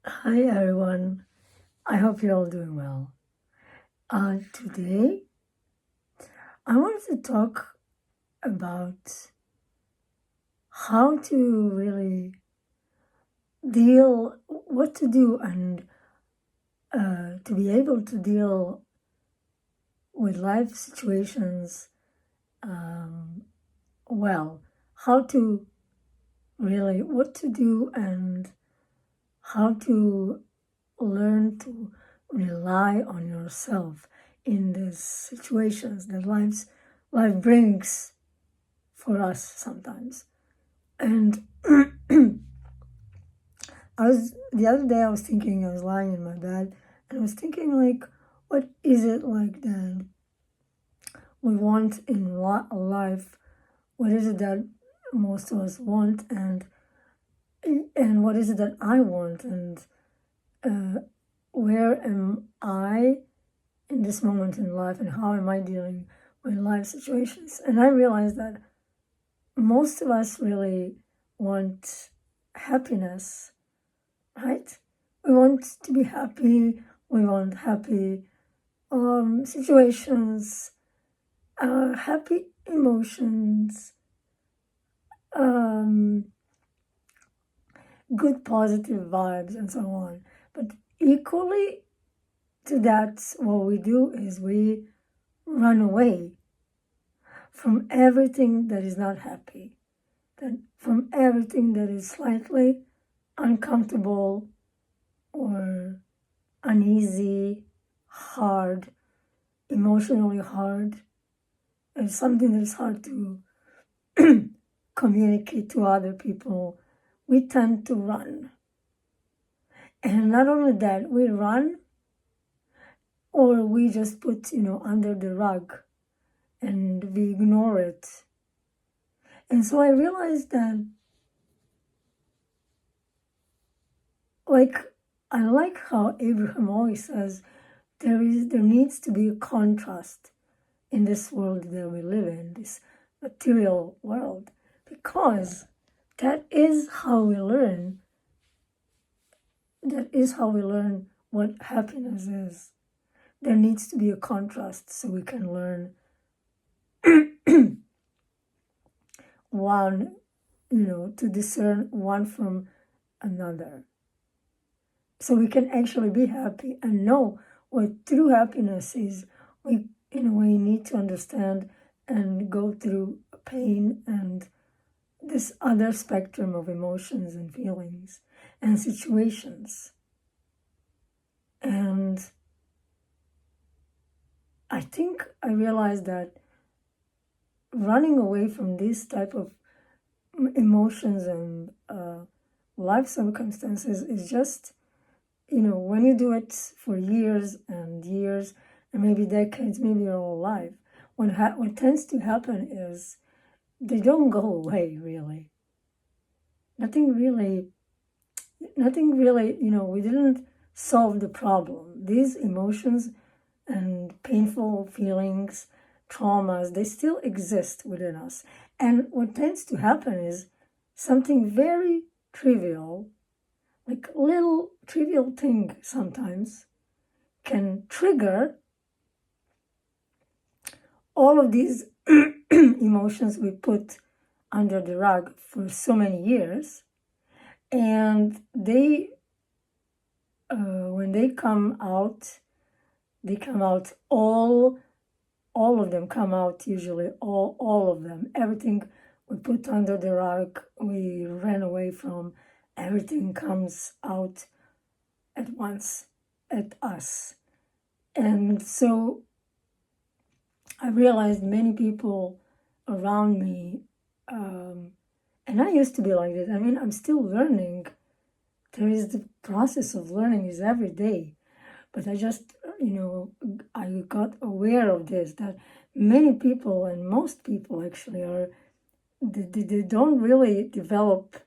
Hi everyone, I hope you're all doing well. Today, I wanted to talk about how to really what to do, and to be able to deal with life situations well. How to what to do, and how to learn to rely on yourself in these situations that life brings for us sometimes. And the other day I was thinking, I was lying in my bed and I was thinking, like, what is it like that we want in life? What is it that most of us want, and what is it that I want, and where am I in this moment in life, and how am I dealing with life situations? And I realized that most of us really want happiness, right? We want to be happy. We want happy situations, happy emotions, good positive vibes, and so on. But equally to that, what we do is we run away from everything that is not happy, from everything that is slightly uncomfortable or uneasy, hard, emotionally hard, and something that is hard to communicate to other people. We tend to run. And not only that, we run, or we just put, under the rug and we ignore it. And so I realized that, I like how Abraham always says there needs to be a contrast in this world that we live in, this material world, because that is how we learn. That is how we learn what happiness is. There needs to be a contrast so we can learn one, to discern one from another. So we can actually be happy and know what true happiness is. We need to understand and go through pain and this other spectrum of emotions and feelings and situations. And I think I realized that running away from this type of emotions and life circumstances is just, when you do it for years and years, and maybe decades, maybe your whole life, what tends to happen is they don't go away, really. Nothing really, we didn't solve the problem. These emotions and painful feelings, traumas, they still exist within us. And what tends to happen is something very trivial, like a little trivial thing sometimes, can trigger all of these emotions we put under the rug for so many years. And they, when they come out all of them come out, usually all of them. Everything we put under the rug, we ran away from, everything comes out at once at us. And so I realized many people around me, and I used to be like this. I mean, I'm still learning. There is the process of learning is every day. But I just, I got aware of this, that many people, and most people actually they don't really develop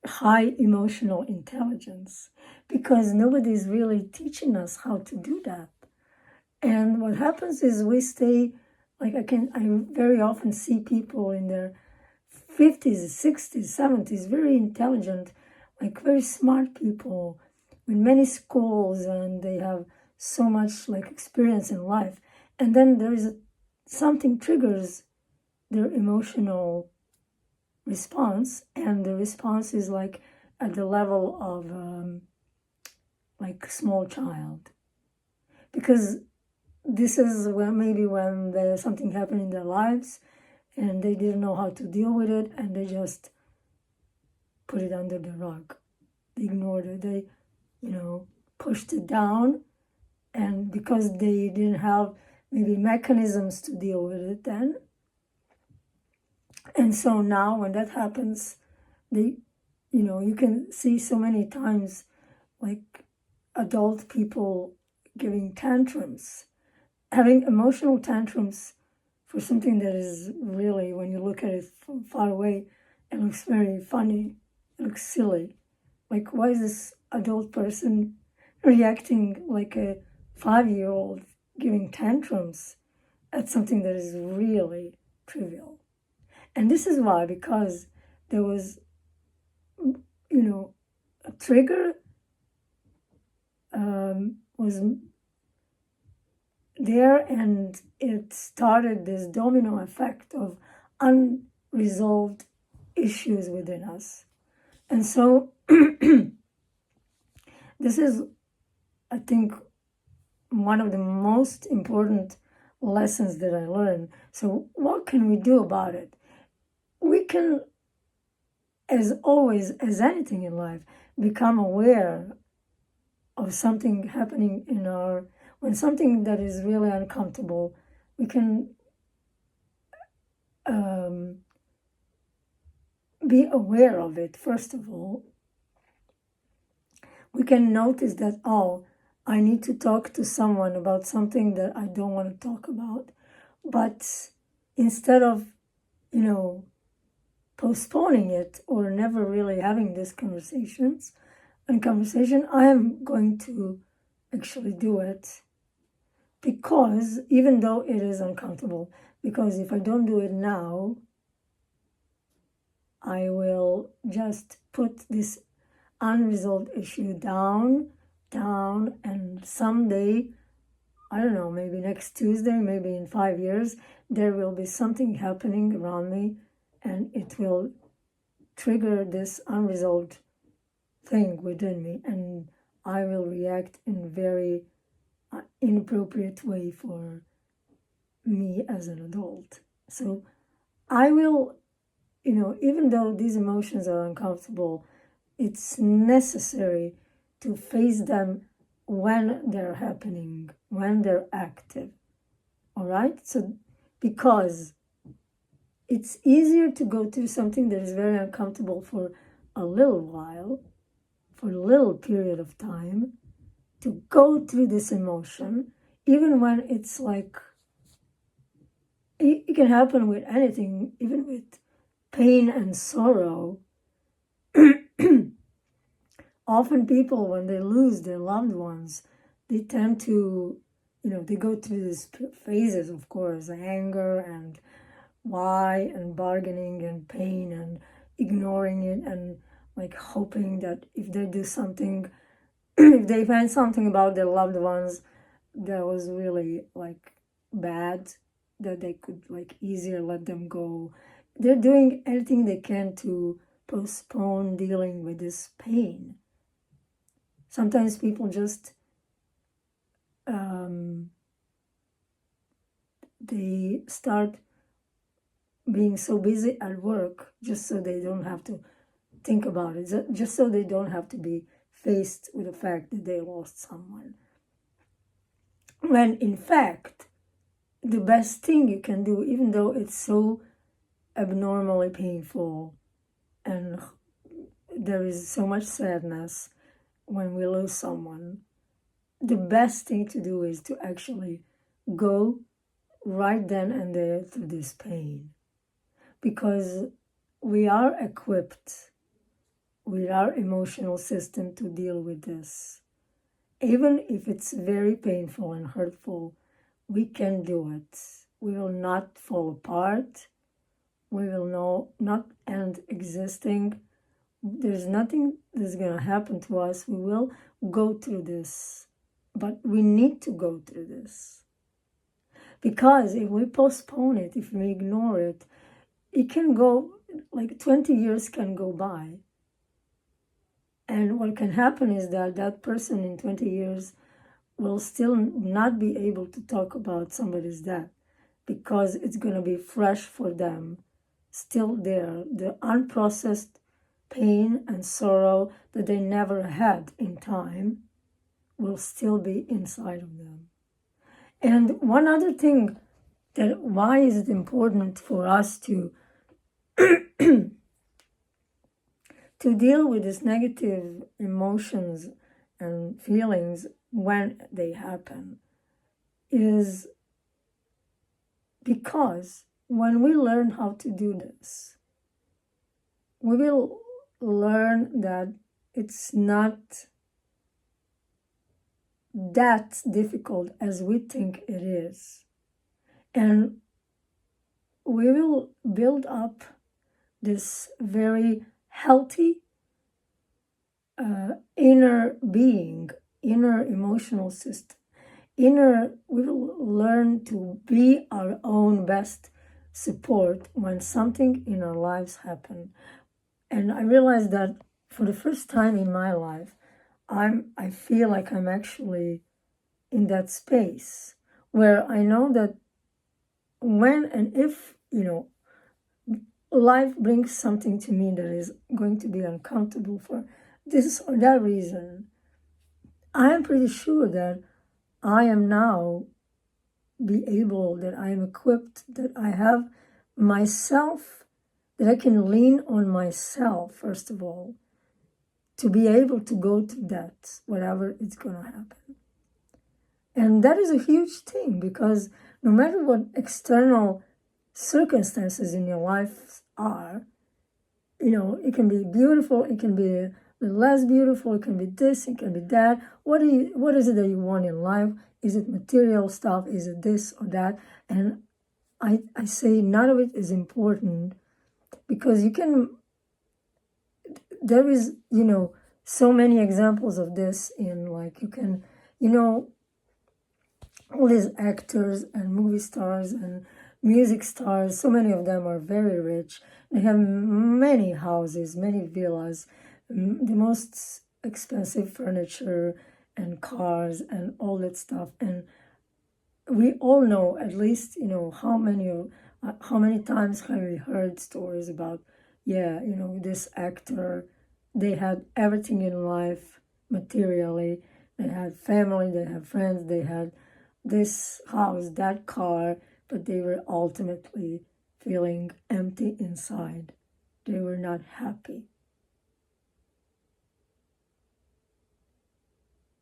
high emotional intelligence, because nobody's really teaching us how to do that. And what happens is we stay, I very often see people in their 50s, 60s, 70s, very intelligent, like very smart people with many schools, and they have so much like experience in life. And then there is something triggers their emotional response, and the response is like at the level of like small child, because this is when maybe when there's something happened in their lives and they didn't know how to deal with it, and they just put it under the rug. They ignored it. They, pushed it down, and because they didn't have maybe mechanisms to deal with it then. And so now when that happens, they, you can see so many times like adult people giving tantrums, having emotional tantrums for something that is really, when you look at it from far away, it looks very funny, it looks silly. Like, why is this adult person reacting like a 5-year-old giving tantrums at something that is really trivial? And this is why, because there was, a trigger was there, and it started this domino effect of unresolved issues within us. And so this is, I think, one of the most important lessons that I learned. So what can we do about it? We can, as always, as anything in life, become aware of something happening when something that is really uncomfortable, we can be aware of it. First of all, we can notice that, I need to talk to someone about something that I don't want to talk about. But instead of, postponing it or never really having these conversation, I am going to actually do it, because even though it is uncomfortable, because if I don't do it now, I will just put this unresolved issue down, and someday, I don't know, maybe next Tuesday, maybe in 5 years, there will be something happening around me, and it will trigger this unresolved thing within me, and I will react in a very inappropriate way for me as an adult. So I will, even though these emotions are uncomfortable, it's necessary to face them when they're happening, when they're active. All right? So, because it's easier to go through something that is very uncomfortable for a little while, for a little period of time, to go through this emotion, even when it's like, it can happen with anything, even with pain and sorrow. Often people, when they lose their loved ones, they tend to, they go through these phases, of course, anger and why, and bargaining and pain and ignoring it, and like hoping that if they do something, if they find something about their loved ones that was really like bad, that they could like easier let them go. They're doing anything they can to postpone dealing with this pain. Sometimes people just they start being so busy at work just so they don't have to think about it, just so they don't have to be faced with the fact that they lost someone. When in fact, the best thing you can do, even though it's so abnormally painful and there is so much sadness when we lose someone, the best thing to do is to actually go right then and there through this pain, because we are equipped with our emotional system to deal with this. Even if it's very painful and hurtful, we can do it. We will not fall apart. we will know not end existing. There's nothing that's going to happen to us. We will go through this, but we need to go through this. Because if we postpone it, if we ignore it, it can go, like 20 years can go by. And what can happen is that that person in 20 years will still not be able to talk about somebody's death because it's going to be fresh for them, still there. The unprocessed pain and sorrow that they never had in time will still be inside of them. And one other thing, that why is it important for us to to deal with these negative emotions and feelings when they happen, is because when we learn how to do this, we will learn that it's not that difficult as we think it is. And we will build up this very healthy inner being, inner emotional system. We will learn to be our own best support when something in our lives happen. And I realized that for the first time in my life, I feel like I'm actually in that space where I know that when and if, life brings something to me that is going to be uncomfortable for this or that reason, I am pretty sure that I am now that I am equipped, that I have myself, that I can lean on myself, first of all, to be able to go through that, whatever is going to happen. And that is a huge thing, because no matter what external circumstances in your life are, it can be beautiful, it can be less beautiful, it can be this, it can be that. What is it that you want in life? Is it material stuff? Is it this or that? And I say none of it is important, because there is, so many examples of this in, like, you can, all these actors and movie stars and music stars, so many of them are very rich. They have many houses, many villas, the most expensive furniture and cars and all that stuff. And we all know, at least, how many times have we heard stories about, this actor, they had everything in life materially. They had family, they had friends, they had this house, that car, but they were ultimately feeling empty inside. They were not happy.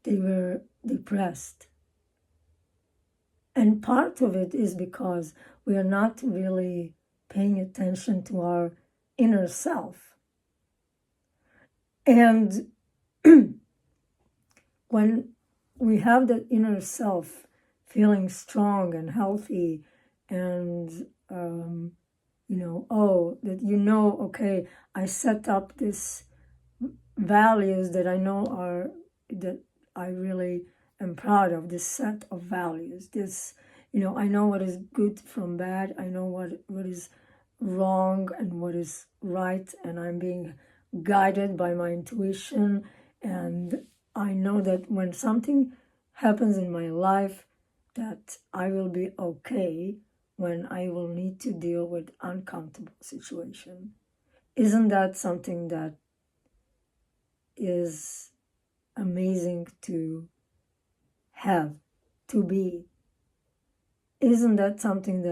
They were depressed. And part of it is because we are not really paying attention to our inner self. And when we have that inner self feeling strong and healthy, and okay, I set up this values that I know that I really am proud of, this set of values. This, I know what is good from bad. I know what is wrong and what is right, and I'm being guided by my intuition. And I know that when something happens in my life, that I will be okay when I will need to deal with uncomfortable situation. Isn't that something that is amazing to have, to be? Isn't that something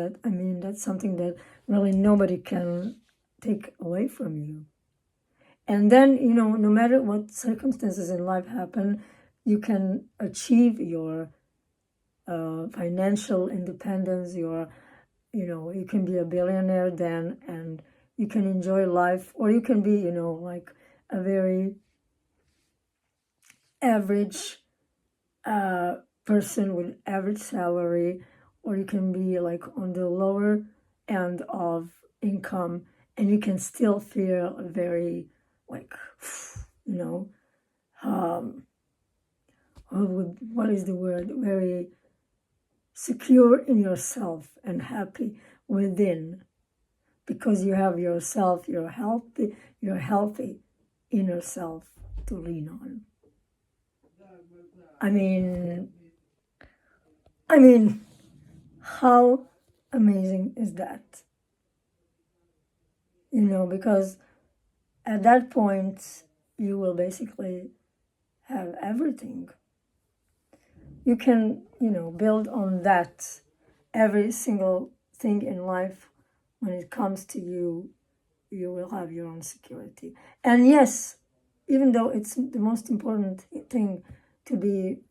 that's something that really nobody can take away from you? And then, no matter what circumstances in life happen, you can achieve your financial independence, you can be a billionaire then, and you can enjoy life, or you can be, like a very average person with average salary, or you can be like on the lower end of, income, and you can still feel very, like, you know, what is the word? Very secure in yourself and happy within, because you have yourself, your healthy inner self to lean on. I mean, how amazing is that? Because at that point, you will basically have everything. You can, build on that. Every single thing in life, when it comes to you, you will have your own security. And yes, even though it's the most important thing to be,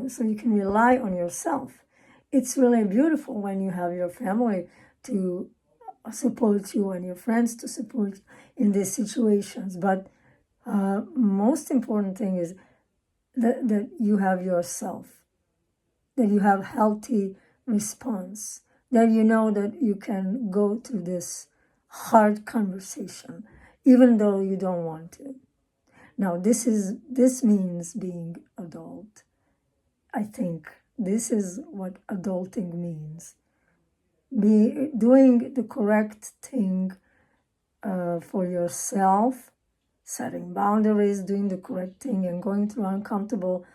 so you can rely on yourself, it's really beautiful when you have your family to support you and your friends to support you in these situations. But most important thing is that you have yourself, that you have healthy response, that you know that you can go through this hard conversation, even though you don't want to. Now, this means being adult. I think this is what adulting means. Be doing the correct thing for yourself, setting boundaries, doing the correct thing, and going through uncomfortable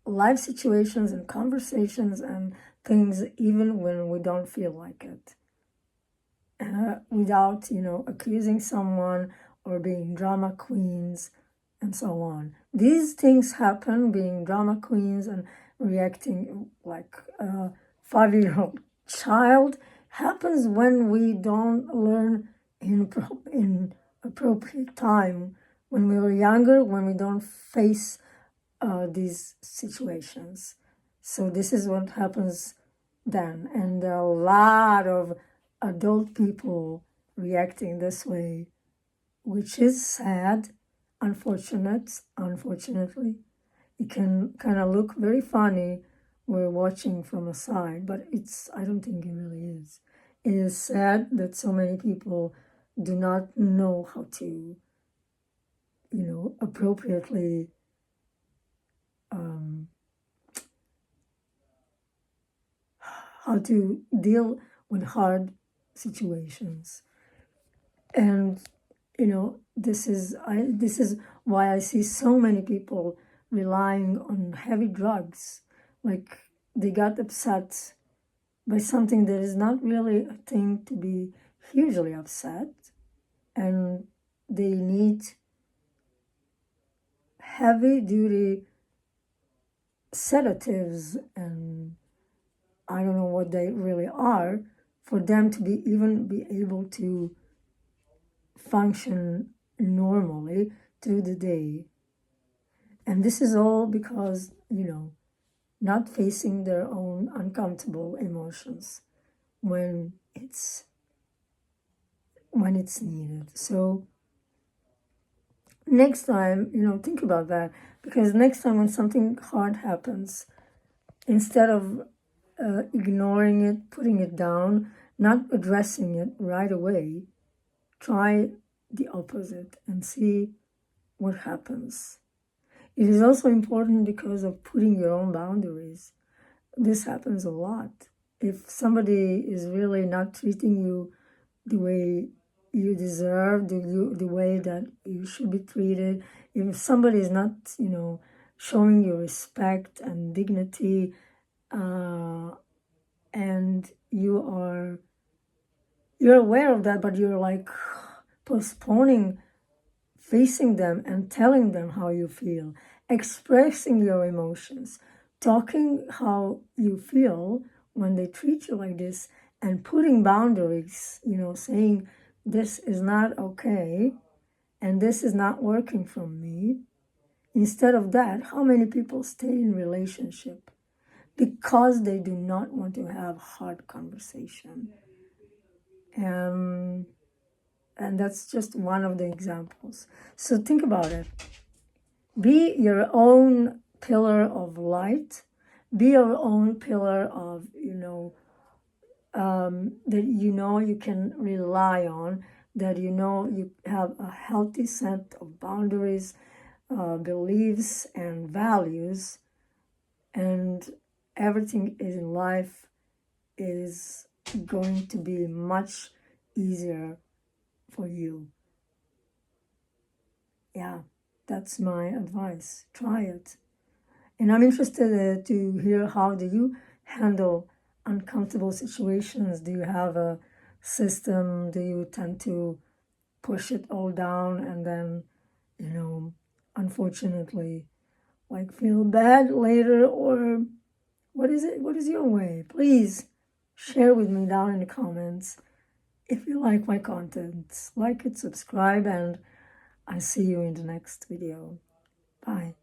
life situations and conversations and things, even when we don't feel like it, without, accusing someone or being drama queens and so on. These things happen, being drama queens and reacting like a 5-year-old child, happens when we don't learn in appropriate time, when we were younger, when we don't face these situations. So this is what happens then. And there are a lot of adult people reacting this way, which is sad, unfortunately. It can kind of look very funny we're watching from a side, but I don't think it really is. It is sad that so many people do not know how to, appropriately how to deal with hard situations. And this is why I see so many people relying on heavy drugs, like they got upset by something that is not really a thing to be hugely upset, and they need heavy duty sedatives, and I don't know what they really are, for them to be able to function normally through the day. And this is all because, not facing their own uncomfortable emotions when it's needed. So next time, think about that, because next time when something hard happens, instead of ignoring it, putting it down, not addressing it right away, try the opposite and see what happens. It is also important because of putting your own boundaries. This happens a lot. If somebody is really not treating you the way you deserve, the way that you should be treated, if somebody is not, showing you respect and dignity, and you're aware of that, but you're like postponing facing them and telling them how you feel, expressing your emotions, talking how you feel when they treat you like this, and putting boundaries, saying this is not okay and this is not working for me. Instead of that, how many people stay in relationship because they do not want to have hard conversation? And that's just one of the examples. So think about it. Be your own pillar of light. Be your own pillar of, that you know you can rely on, that you know you have a healthy set of boundaries, beliefs, and values, and everything in life is going to be much easier for you. Yeah, that's my advice. Try it. And I'm interested to hear, how do you handle uncomfortable situations? Do you have a system? Do you tend to push it all down and then, unfortunately, like feel bad later? Or what is it? What is your way? Please share with me down in the comments. If you like my content, like it, subscribe, and I see you in the next video. Bye.